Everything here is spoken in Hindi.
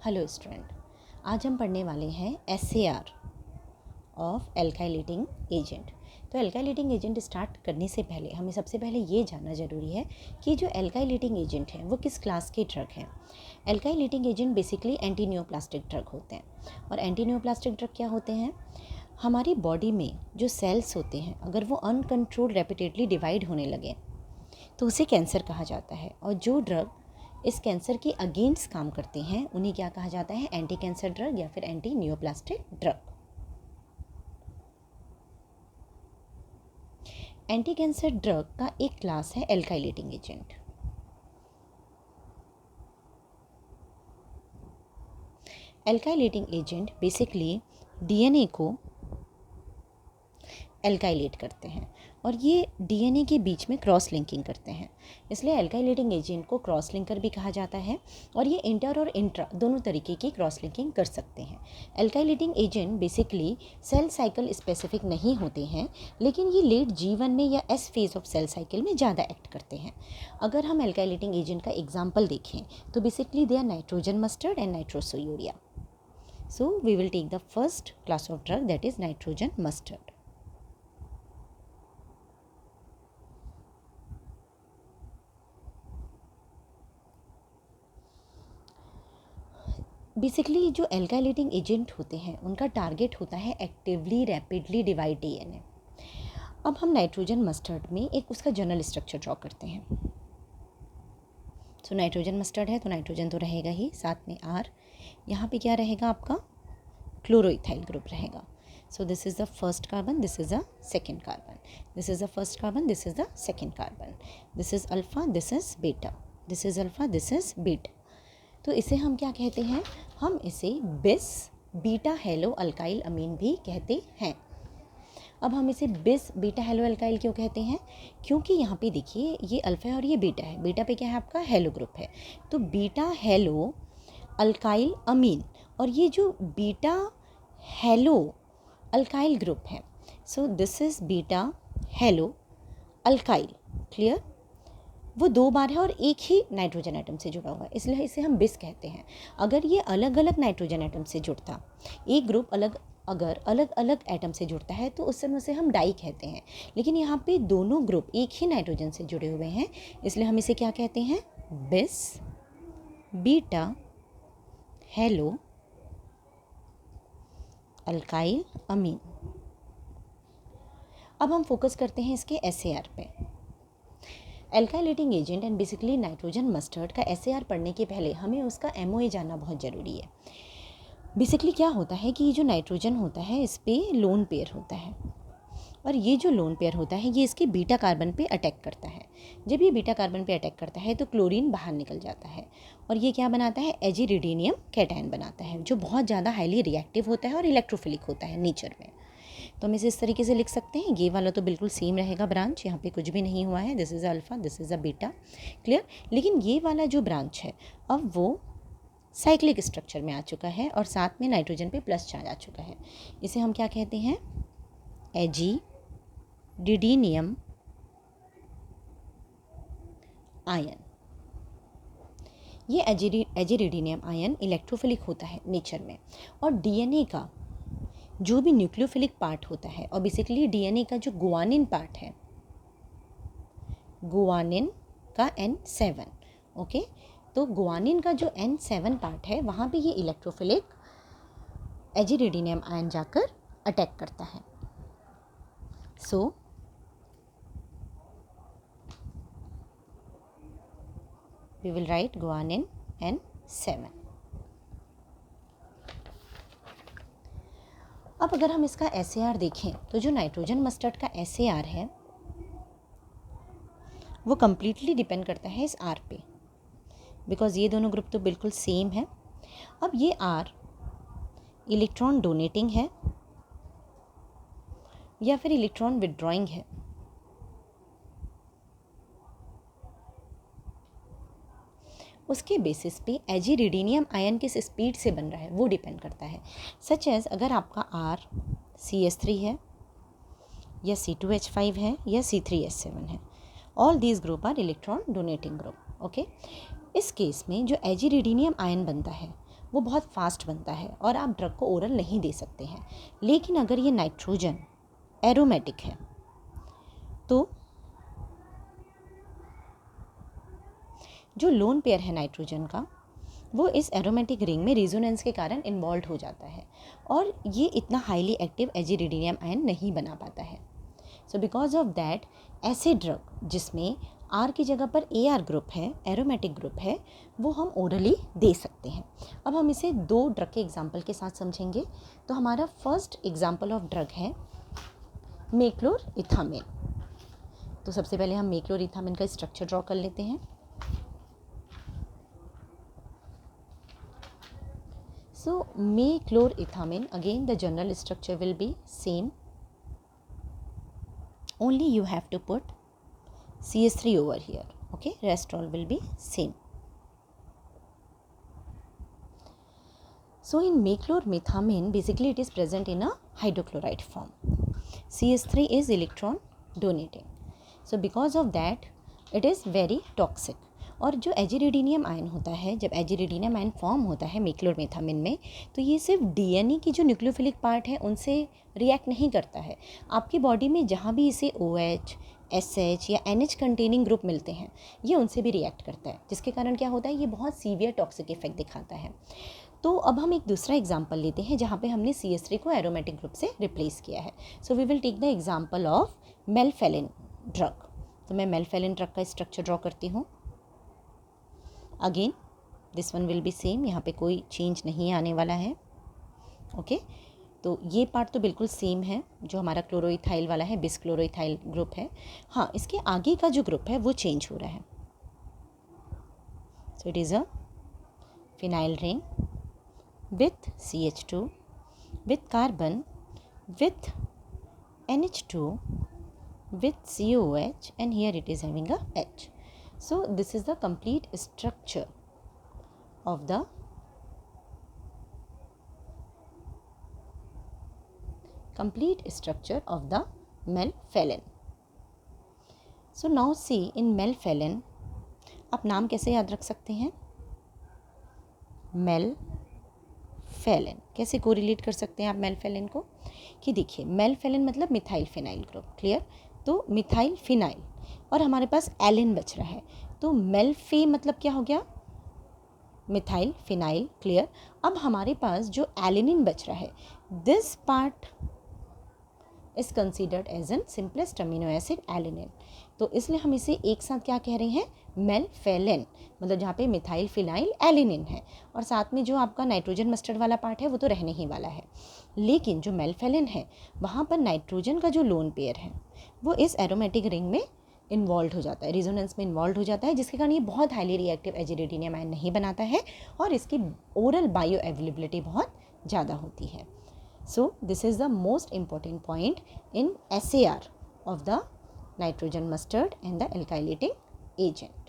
हेलो स्टूडेंट, आज हम पढ़ने वाले हैं SAR ऑफ एल्काइलेटिंग एजेंट। तो एल्काइलेटिंग एजेंट स्टार्ट करने से पहले हमें सबसे पहले ये जानना ज़रूरी है कि जो एल्काइलेटिंग एजेंट हैं वो किस क्लास के ड्रग हैं। Alkylating agent basically anti neoplastic drug होते हैं। और एंटी नियोप्लास्टिक ड्रग क्या होते हैं? हमारी बॉडी में जो सेल्स होते हैं अगर वो अनकंट्रोल्ड रेपिटेडली डिवाइड होने लगे तो उसे कैंसर कहा जाता है। और जो ड्रग इस कैंसर के अगेंस्ट काम करते हैं उन्हें क्या कहा जाता है? एंटी कैंसर ड्रग या फिर anti neoplastic drug. Anti cancer drug का एक क्लास है alkylating agent. Alkylating agent basically DNA को एल्काइलेट करते हैं और ये डीएनए के बीच में क्रॉस लिंकिंग करते हैं, इसलिए एल्काइलेटिंग एजेंट को क्रॉस लिंकर भी कहा जाता है। और ये इंटर और इंट्रा दोनों तरीके की क्रॉस लिंकिंग कर सकते हैं। Alkylating agent basically cell cycle specific नहीं होते हैं, लेकिन ये लेट G1 में या S phase of cell cycle में ज़्यादा एक्ट करते हैं। अगर हम एल्काइलेटिंग एजेंट का एग्जाम्पल देखें तो basically they are nitrogen mustard and nitrosourea. So we will take the first class of drug, that is nitrogen mustard. Basically जो एल्काइलेटिंग एजेंट होते हैं उनका टारगेट होता है एक्टिवली रैपिडली डिवाइड डीएनए। अब हम नाइट्रोजन मस्टर्ड में एक उसका जनरल स्ट्रक्चर ड्रॉ करते हैं। सो नाइट्रोजन मस्टर्ड है तो नाइट्रोजन तो रहेगा ही, साथ में R। यहाँ पे क्या रहेगा? आपका क्लोरोइथाइल ग्रुप रहेगा। So this is the first carbon, this is the second carbon, this is the first carbon, this is the second carbon, this is alpha, this is beta, this is alpha, this is beta. तो इसे हम क्या कहते हैं? हम इसे बिस बीटा हेलो अल्काइल अमीन भी कहते हैं। अब हम इसे बिस बीटा हेलो अल्काइल क्यों कहते हैं? क्योंकि यहाँ पे देखिए ये अल्फा है और ये बीटा है। बीटा पे क्या है? आपका हेलो ग्रुप है, तो बीटा हेलो अल्काइल अमीन। और ये जो बीटा हेलो अल्काइल ग्रुप है, so this is beta hello alkyl. Clear? वो दो बार है और एक ही नाइट्रोजन एटम से जुड़ा हुआ है, इसलिए इसे हम बिस कहते हैं। अगर ये अलग अलग नाइट्रोजन एटम से जुड़ता, एक ग्रुप अगर अलग अलग एटम से जुड़ता है तो उस समय उसे हम डाई कहते हैं। लेकिन यहाँ पे दोनों ग्रुप एक ही नाइट्रोजन से जुड़े हुए हैं, इसलिए हम इसे क्या कहते हैं? बिस बीटा हेलो अल्काइल अमीन। अब हम फोकस करते हैं इसके SAR पे। Alkylating agent and basically nitrogen mustard का SAR पढ़ने के पहले हमें उसका MOA जानना बहुत ज़रूरी है। बेसिकली क्या होता है कि ये जो नाइट्रोजन होता है इस पर लोन पेयर होता है, और ये जो लोन पेयर होता है ये इसके बीटा कार्बन पे अटैक करता है। जब ये बीटा कार्बन पे अटैक करता है तो क्लोरीन बाहर निकल जाता है और ये क्या बनाता है? एजिरिडीनियम कैटायन बनाता है, जो बहुत ज़्यादा हाईली रिएक्टिव होता है और इलेक्ट्रोफिलिक होता है नेचर में। तो हम इसे इस तरीके से लिख सकते हैं। ये वाला तो बिल्कुल सेम रहेगा ब्रांच, यहाँ पे कुछ भी नहीं हुआ है। This is alpha, this is a beta. Clear? लेकिन ये वाला जो ब्रांच है अब वो साइक्लिक स्ट्रक्चर में आ चुका है और साथ में नाइट्रोजन पे प्लस चार्ज आ चुका है। इसे हम क्या कहते हैं? एजिरिडीनियम आयन। ये एजिरिडीनियम आयन इलेक्ट्रोफिलिक होता है नेचर में, और डीएनए का जो भी न्यूक्लियोफिलिक पार्ट होता है, और बेसिकली डीएनए का जो गुआनिन पार्ट है, गुआनिन का N7, ओके, तो गुआनिन का जो N7 पार्ट है वहाँ पे ये इलेक्ट्रोफिलिक एजिरिडीनियम आयन जाकर अटैक करता है। So we will write guanine N7। अब अगर हम इसका SAR देखें तो जो नाइट्रोजन मस्टर्ड का SAR है वो कम्प्लीटली डिपेंड करता है इस R पे, बिकॉज ये दोनों ग्रुप तो बिल्कुल सेम है। अब ये R इलेक्ट्रॉन डोनेटिंग है या फिर इलेक्ट्रॉन विड्रॉइंग है, उसके बेसिस पे एजिरिडीनियम आयन किस स्पीड से बन रहा है वो डिपेंड करता है। सच एज अगर आपका R CS3 है या C2H5 है या C3H7 है, all these group are electron donating group. Okay, इस केस में जो एजिरिडीनियम आयन बनता है वो बहुत फास्ट बनता है और आप ड्रग को ओरल नहीं दे सकते हैं। लेकिन अगर ये नाइट्रोजन एरोमेटिक है तो जो लोन पेयर है नाइट्रोजन का वो इस एरोमेटिक रिंग में रेजोनेंस के कारण इन्वॉल्व हो जाता है और ये इतना हाईली एक्टिव एजिरिडीनियम आयन नहीं बना पाता है। सो बिकॉज ऑफ दैट ऐसे ड्रग जिसमें आर की जगह पर ए आर ग्रुप है, एरोमेटिक ग्रुप है, वो हम ओरली दे सकते हैं। अब हम इसे 2 ड्रग के एग्जाम्पल के साथ समझेंगे। तो हमारा फर्स्ट एग्जाम्पल ऑफ ड्रग है मेक्लोरइथामिन। तो सबसे पहले हम मेक्लोरइथामिन का स्ट्रक्चर ड्रॉ कर लेते हैं। So meclorethamine, again the general structure will be same, only you have to put CH3 over here, okay, rest all will be same. So in meclorethamine basically it is present in a hydrochloride form. CH3 is electron donating, so because of that it is very toxic. और जो एजिरिडीनियम आयन होता है, जब एजिरिडीनियम आयन फॉर्म होता है मेक्लोरमेथामिन में, तो ये सिर्फ डीएनए की जो न्यूक्लियोफिलिक पार्ट है उनसे रिएक्ट नहीं करता है। आपकी बॉडी में जहाँ भी इसे OH, SH या NH कंटेनिंग ग्रुप मिलते हैं ये उनसे भी रिएक्ट करता है, जिसके कारण क्या होता है, ये बहुत सीवियर टॉक्सिक इफेक्ट दिखाता है। तो अब हम एक दूसरा एग्जाम्पल लेते हैं जहाँ पे हमने CH3 को एरोमेटिक ग्रुप से रिप्लेस किया है। So we will take the example of melphalan drug. तो मैं मेलफेलिन ड्रग का स्ट्रक्चर ड्रॉ करती हूँ। Again this one will be same, यहाँ पे कोई चेंज नहीं आने वाला है, ओके। तो ये पार्ट तो बिल्कुल सेम है, जो हमारा क्लोरोइथाइल वाला है बिसक्लोरोइथाइल ग्रुप है। हाँ, इसके आगे का जो ग्रुप है वो चेंज हो रहा है। So it is a phenyl ring with CH2 with carbon with NH2 with COH, and here it is having a H. So this is the complete structure of the melphalan. So now see in melphalan आप नाम कैसे याद रख सकते हैं, मेलफेलिन कैसे कोरिलेट कर सकते हैं आप मेलफेलिन को, कि देखिए मेलफेलिन मतलब मिथाइल फिनाइल ग्रुप, क्लियर। तो मिथाइल फिनाइल और हमारे पास एलिन बच रहा है, तो मेलफे मतलब क्या हो गया, मिथाइल फिनाइल, क्लियर। अब हमारे पास जो एलिनिन बच रहा है, this part is considered as an simplest amino acid alanine. तो इसलिए हम इसे एक साथ क्या कह रहे हैं, मेलफेलिन, मतलब जहाँ पे मिथाइल फिनाइल एलिनिन है और साथ में जो आपका नाइट्रोजन मस्टर्ड वाला पार्ट है वो तो रहने ही वाला है। लेकिन जो मेलफेलिन है वहाँ पर नाइट्रोजन का जो लोन पेयर है वो इस एरोमेटिक रिंग में इन्वॉल्व हो जाता है, रेजोनेंस में इन्वॉल्व हो जाता है, जिसके कारण ये बहुत हाईली रिएक्टिव एजिरिडीनियम आयन नहीं बनाता है और इसकी ओरल बायो अवेलेबिलिटी बहुत ज़्यादा होती है। So this is the most important point in SAR of the nitrogen mustard and the alkylating agent.